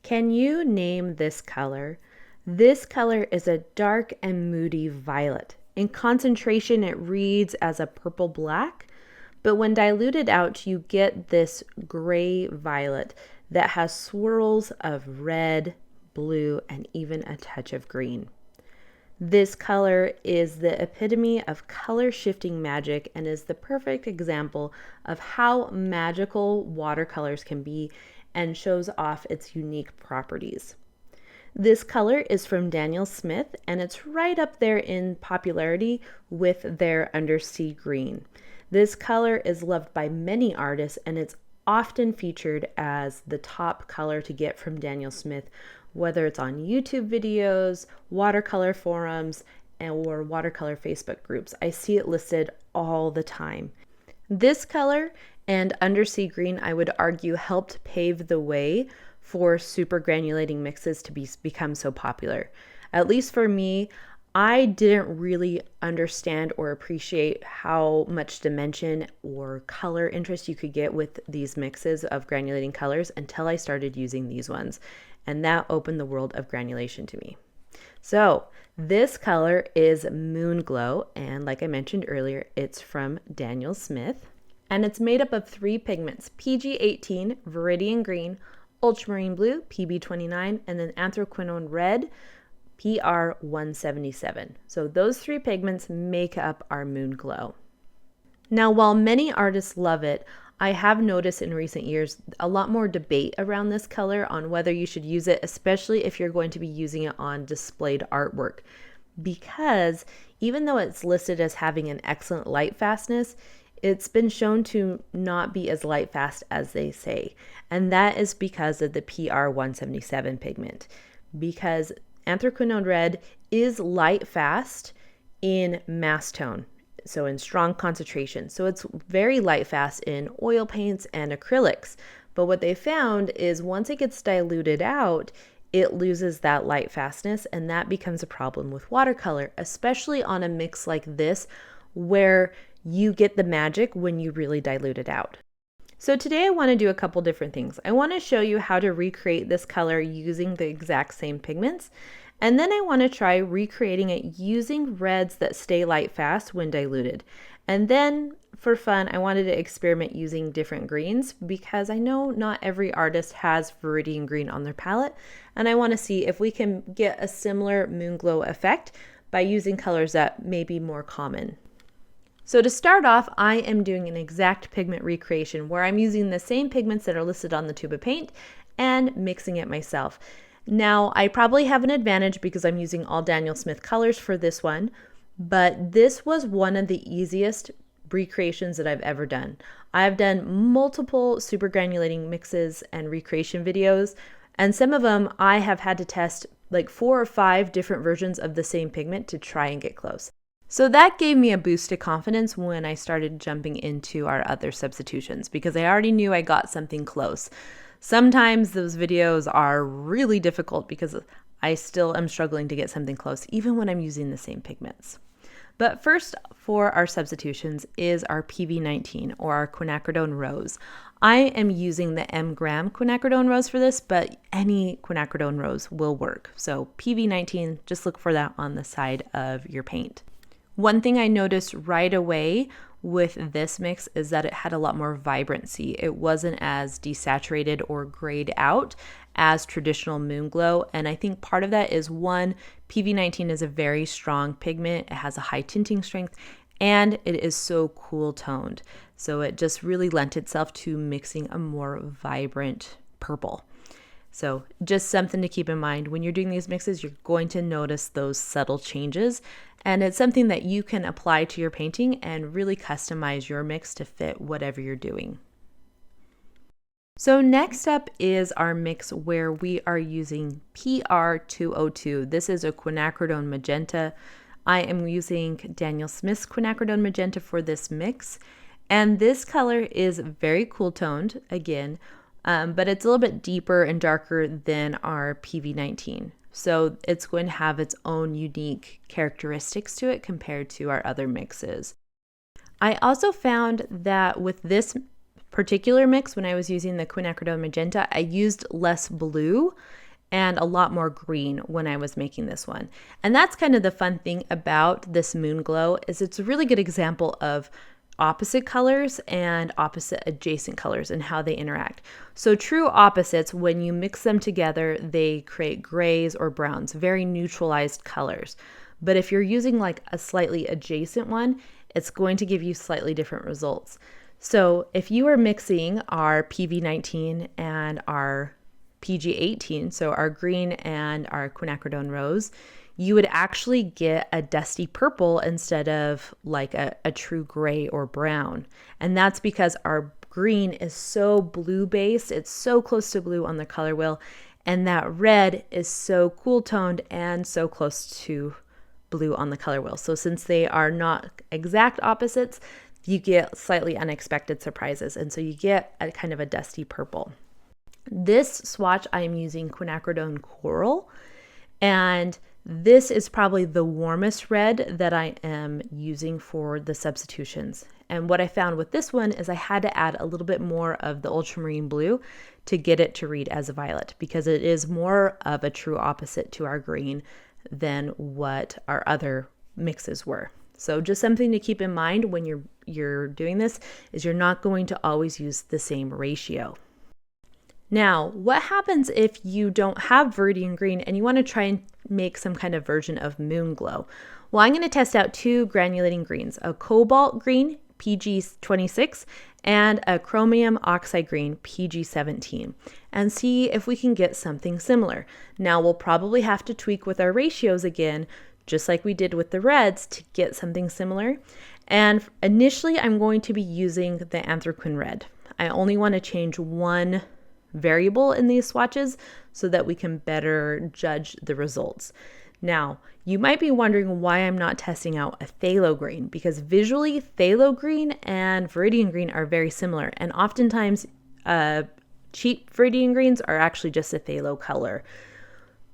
Can you name this color? This color is a dark and moody violet. In concentration, it reads as a purple black, but when diluted out, you get this gray violet that has swirls of red, blue, and even a touch of green. This color is the epitome of color shifting magic and is the perfect example of how magical watercolors can be and shows off its unique properties. This color is from Daniel Smith and it's right up there in popularity with their Undersea Green. This color is loved by many artists and it's often featured as the top color to get from Daniel Smith, whether it's on YouTube videos, watercolor forums, or watercolor Facebook groups. I see it listed all the time. This color and Undersea Green, I would argue, helped pave the way for super granulating mixes to become so popular. At least for me, I didn't really understand or appreciate how much dimension or color interest you could get with these mixes of granulating colors until I started using these ones. And that opened the world of granulation to me. So this color is Moonglow, and like I mentioned earlier, it's from Daniel Smith. And it's made up of 3 pigments, PG18, Viridian Green, ultramarine blue, PB29, and then Anthraquinoid red, PR177. So those 3 pigments make up our Moonglow. Now, while many artists love it, I have noticed in recent years a lot more debate around this color on whether you should use it, especially if you're going to be using it on displayed artwork. Because even though it's listed as having an excellent lightfastness, it's been shown to not be as light fast as they say. And that is because of the PR177 pigment. Because Anthraquinoid red is light fast in mass tone, so in strong concentration. So it's very light fast in oil paints and acrylics. But what they found is once it gets diluted out, it loses that light fastness, and that becomes a problem with watercolor, especially on a mix like this where you get the magic when you really dilute it out. So today I want to do a couple different things. I want to show you how to recreate this color using the exact same pigments. And then I want to try recreating it using reds that stay light fast when diluted. And then for fun, I wanted to experiment using different greens because I know not every artist has Viridian green on their palette. And I want to see if we can get a similar Moonglow effect by using colors that may be more common. So to start off, I am doing an exact pigment recreation where I'm using the same pigments that are listed on the tube of paint and mixing it myself. Now, I probably have an advantage because I'm using all Daniel Smith colors for this one, but this was one of the easiest recreations that I've ever done. I've done multiple super granulating mixes and recreation videos, and some of them I have had to test like 4 or 5 different versions of the same pigment to try and get close. So that gave me a boost to confidence when I started jumping into our other substitutions because I already knew I got something close. Sometimes those videos are really difficult because I still am struggling to get something close even when I'm using the same pigments. But first for our substitutions is our PV19 or our quinacridone rose. I am using the M-gram quinacridone rose for this, but any quinacridone rose will work. So PV19, just look for that on the side of your paint. One thing I noticed right away with this mix is that it had a lot more vibrancy. It wasn't as desaturated or grayed out as traditional Moonglow, and I think part of that is one, PV19 is a very strong pigment. It has a high tinting strength, and it is so cool toned. So it just really lent itself to mixing a more vibrant purple. So just something to keep in mind when you're doing these mixes, you're going to notice those subtle changes, and it's something that you can apply to your painting and really customize your mix to fit whatever you're doing. So next up is our mix where we are using PR202. This is a quinacridone magenta. I am using Daniel Smith's quinacridone magenta for this mix, and this color is very cool toned again. But it's a little bit deeper and darker than our PV19. So it's going to have its own unique characteristics to it compared to our other mixes. I also found that with this particular mix, when I was using the quinacridone magenta, I used less blue and a lot more green when I was making this one. And that's kind of the fun thing about this Moonglow, is it's a really good example of opposite colors and opposite adjacent colors and how they interact. So true opposites, when you mix them together, they create grays or browns, very neutralized colors. But if you're using like a slightly adjacent one, it's going to give you slightly different results. So if you are mixing our PV19 and our PG18, so our green and our quinacridone rose, you would actually get a dusty purple instead of like a true gray or brown. And that's because our green is so blue based, it's so close to blue on the color wheel, and that red is so cool toned and so close to blue on the color wheel. So since they are not exact opposites, you get slightly unexpected surprises, and so you get a kind of a dusty purple. This swatch, I am using quinacridone coral, and this is probably the warmest red that I am using for the substitutions. And what I found with this one is I had to add a little bit more of the ultramarine blue to get it to read as a violet, because it is more of a true opposite to our green than what our other mixes were. So just something to keep in mind when you're doing this is you're not going to always use the same ratio. Now, what happens if you don't have Viridian green and you want to try and make some kind of version of Moonglow? Well, I'm going to test out two granulating greens, a cobalt green, PG26, and a chromium oxide green, PG17, and see if we can get something similar. Now, we'll probably have to tweak with our ratios again, just like we did with the reds, to get something similar. And initially, I'm going to be using the Anthraquinoid red. I only want to change one variable in these swatches so that we can better judge the results. Now, you might be wondering why I'm not testing out a phthalo green, because visually phthalo green and Viridian green are very similar, and oftentimes cheap Viridian greens are actually just a phthalo color.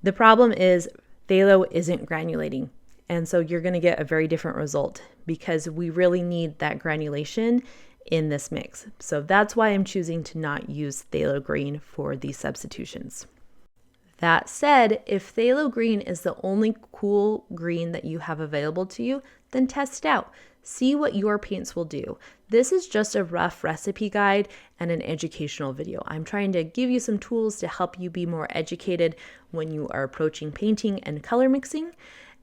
The problem is phthalo isn't granulating, and so you're going to get a very different result because we really need that granulation in this mix. So that's why I'm choosing to not use phthalo green for these substitutions. That said, if phthalo green is the only cool green that you have available to you, then test it out. See what your paints will do. This is just a rough recipe guide and an educational video. I'm trying to give you some tools to help you be more educated when you are approaching painting and color mixing,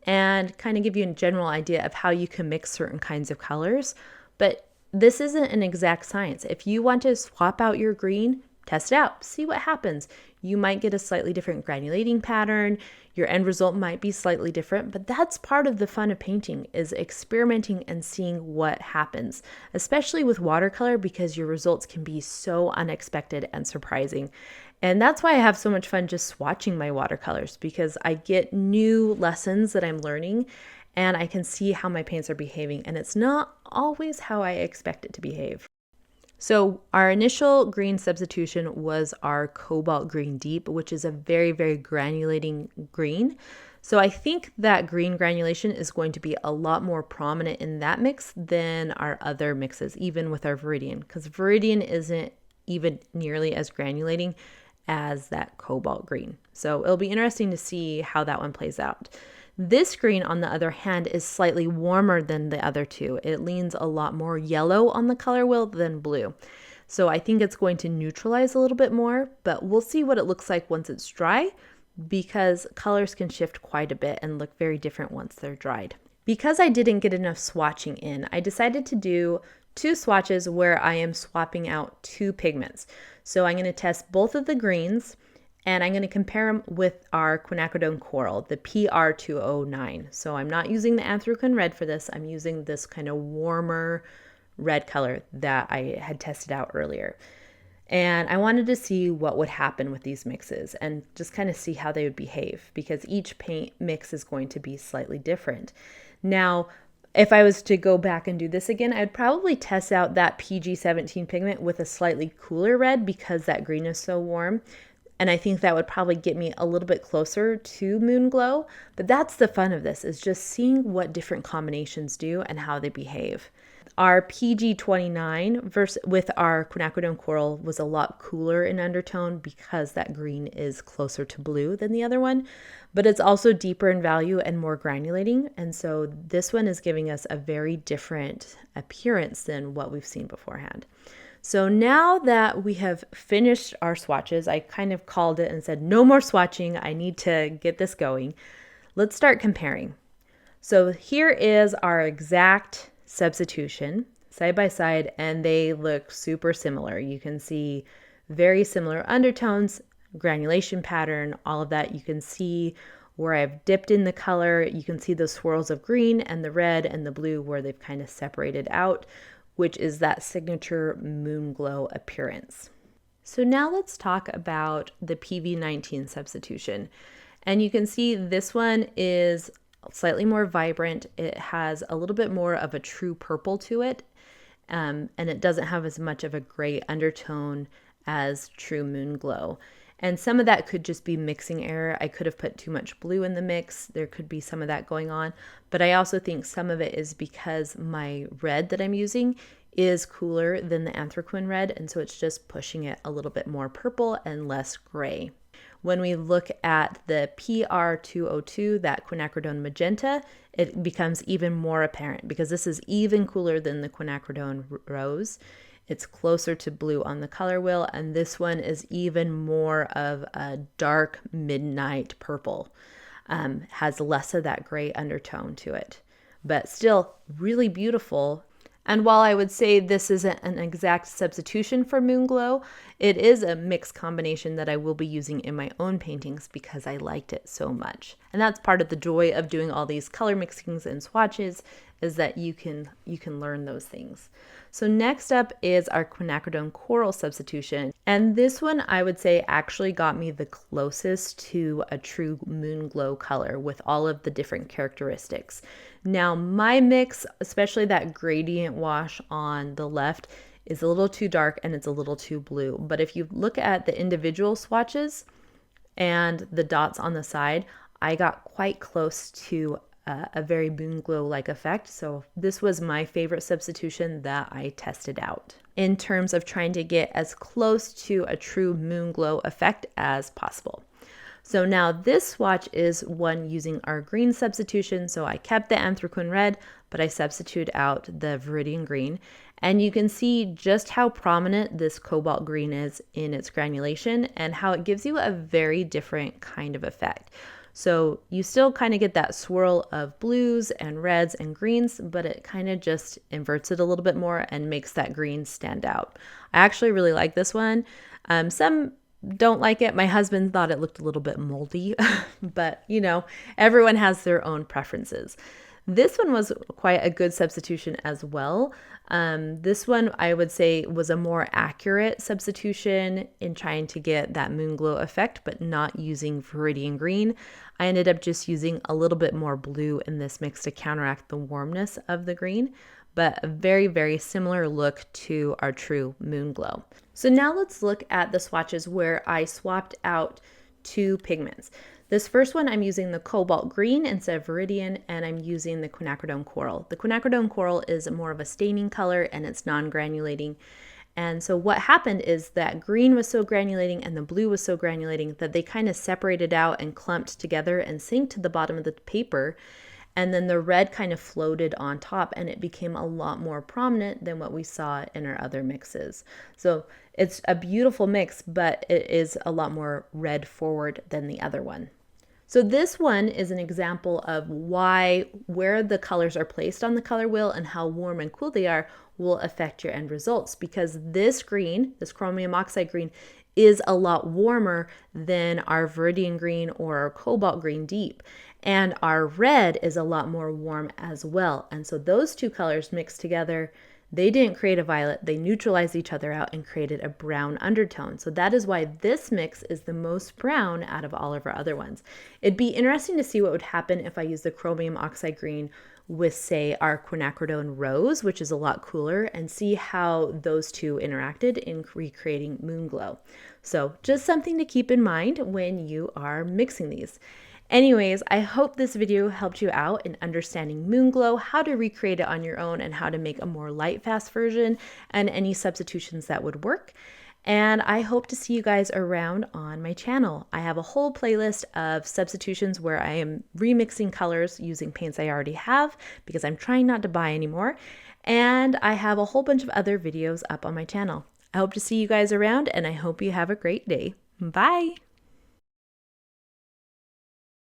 and kind of give you a general idea of how you can mix certain kinds of colors. But this isn't an exact science. If you want to swap out your green, test it out, see what happens. You might get a slightly different granulating pattern. Your end result might be slightly different, but that's part of the fun of painting, is experimenting and seeing what happens, especially with watercolor, because your results can be so unexpected and surprising. And that's why I have so much fun just swatching my watercolors, because I get new lessons that I'm learning and I can see how my paints are behaving, and it's not always how I expect it to behave. So our initial green substitution was our cobalt green deep, which is a very, very granulating green. So I think that green granulation is going to be a lot more prominent in that mix than our other mixes, even with our Viridian, because Viridian isn't even nearly as granulating as that cobalt green. So it'll be interesting to see how that one plays out. This green, on the other hand, is slightly warmer than the other two. It leans a lot more yellow on the color wheel than blue. So I think it's going to neutralize a little bit more, but we'll see what it looks like once it's dry, because colors can shift quite a bit and look very different once they're dried. Because I didn't get enough swatching in, I decided to do two swatches where I am swapping out two pigments. So I'm going to test both of the greens, and I'm going to compare them with our quinacridone coral, the PR209. So I'm not using the Anthraquinoid red for this. I'm using this kind of warmer red color that I had tested out earlier. And I wanted to see what would happen with these mixes and just kind of see how they would behave, because each paint mix is going to be slightly different. Now, if I was to go back and do this again, I'd probably test out that PG17 pigment with a slightly cooler red, because that green is so warm. And I think that would probably get me a little bit closer to Moonglow. But that's the fun of this, is just seeing what different combinations do and how they behave. Our PG29 versus with our quinacridone coral was a lot cooler in undertone because that green is closer to blue than the other one, but it's also deeper in value and more granulating. And so this one is giving us a very different appearance than what we've seen beforehand. So now that we have finished our swatches, I kind of called it and said, no more swatching. I need to get this going. Let's start comparing. So here is our exact substitution side by side, and they look super similar. You can see very similar undertones, granulation pattern, all of that. You can see where I've dipped in the color. You can see the swirls of green and the red and the blue where they've kind of separated out, which is that signature Moonglow appearance. So now let's talk about the PV19 substitution. And you can see this one is slightly more vibrant. It has a little bit more of a true purple to it, and it doesn't have as much of a gray undertone as true Moonglow. And some of that could just be mixing error. I could have put too much blue in the mix. There could be some of that going on, but I also think some of it is because my red that I'm using is cooler than the Anthraquinoid red, and so it's just pushing it a little bit more purple and less gray. When we look at the PR202, that quinacridone magenta, it becomes even more apparent because this is even cooler than the quinacridone rose. It's closer to blue on the color wheel, and this one is even more of a dark midnight purple. Has less of that gray undertone to it, but still really beautiful. And while I would say this isn't an exact substitution for Moonglow, it is a mixed combination that I will be using in my own paintings because I liked it so much. And that's part of the joy of doing all these color mixings and swatches, is that you can learn those things. So next up is our quinacridone coral substitution. And this one I would say actually got me the closest to a true Moonglow color with all of the different characteristics. Now my mix, especially that gradient wash on the left, is a little too dark and it's a little too blue. But if you look at the individual swatches and the dots on the side, I got quite close to a very Moonglow-like effect. So this was my favorite substitution that I tested out in terms of trying to get as close to a true Moonglow effect as possible. So now this swatch is one using our green substitution. So I kept the Anthraquinoid red, but I substituted out the Viridian green. And you can see just how prominent this cobalt green is in its granulation and how it gives you a very different kind of effect. So you still kind of get that swirl of blues and reds and greens, but it kind of just inverts it a little bit more and makes that green stand out. I actually really like this one. Some don't like it. My husband thought it looked a little bit moldy, but you know, everyone has their own preferences. This one was quite a good substitution as well. This one I would say was a more accurate substitution in trying to get that Moonglow effect, but not using Viridian green. I ended up just using a little bit more blue in this mix to counteract the warmness of the green, but a very, very similar look to our true Moonglow. So now let's look at the swatches where I swapped out two pigments. This first one, I'm using the cobalt green instead of Viridian, and I'm using the quinacridone coral. The quinacridone coral is more of a staining color and it's non-granulating. And so what happened is that green was so granulating and the blue was so granulating that they kind of separated out and clumped together and sank to the bottom of the paper. And then the red kind of floated on top and it became a lot more prominent than what we saw in our other mixes. So it's a beautiful mix, but it is a lot more red forward than the other one. So this one is an example of where the colors are placed on the color wheel and how warm and cool they are will affect your end results, because this green, this chromium oxide green, is a lot warmer than our Viridian green or our cobalt green deep. And our red is a lot more warm as well. And so those two colors mixed together, they didn't create a violet, they neutralized each other out and created a brown undertone. So that is why this mix is the most brown out of all of our other ones. It'd be interesting to see what would happen if I use the chromium oxide green with, say, our quinacridone rose, which is a lot cooler, and see how those two interacted in recreating Moonglow. So just something to keep in mind when you are mixing these. Anyways, I hope this video helped you out in understanding Moonglow, how to recreate it on your own, and how to make a more light fast version and any substitutions that would work. And I hope to see you guys around on my channel. I have a whole playlist of substitutions where I am remixing colors using paints I already have because I'm trying not to buy anymore. And I have a whole bunch of other videos up on my channel. I hope to see you guys around, and I hope you have a great day. Bye!